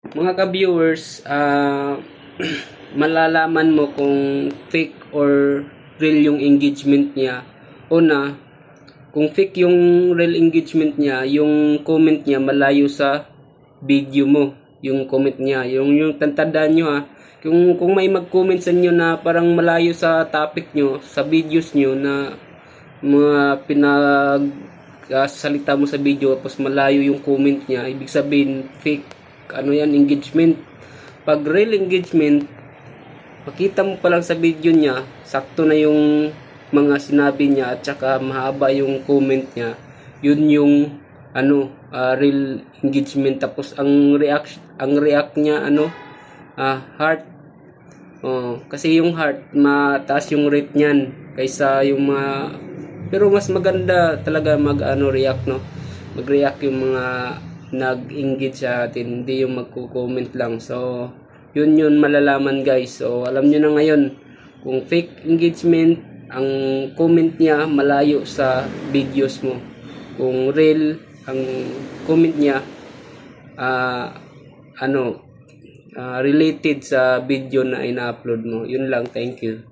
Mga ka-viewers, malalaman mo kung fake or real yung engagement niya. Una, kung fake yung real engagement niya, yung comment niya malayo sa video mo. Yung comment niya, yung tantandaan nyo kung may mag-comment sa inyo na parang malayo sa topic nyo, sa videos nyo na mga pinag salita mo sa video tapos malayo yung comment niya, ibig sabihin fake yan, engagement. Pag real engagement, makita mo pa lang sa video niya, sakto na yung mga sinabi niya at saka mahaba yung comment niya, yun yung real engagement. Tapos ang react niya heart. Kasi yung heart mataas yung rate niyan kaysa yung mga, pero mas maganda talaga react, mag-react yung mga nag-engage sa atin, hindi yung magko-comment lang. So yun malalaman guys. So alam nyo na ngayon kung fake engagement, ang comment niya malayo sa videos mo. Kung real ang comment niya, related sa video na ina-upload mo. Yun lang, thank you.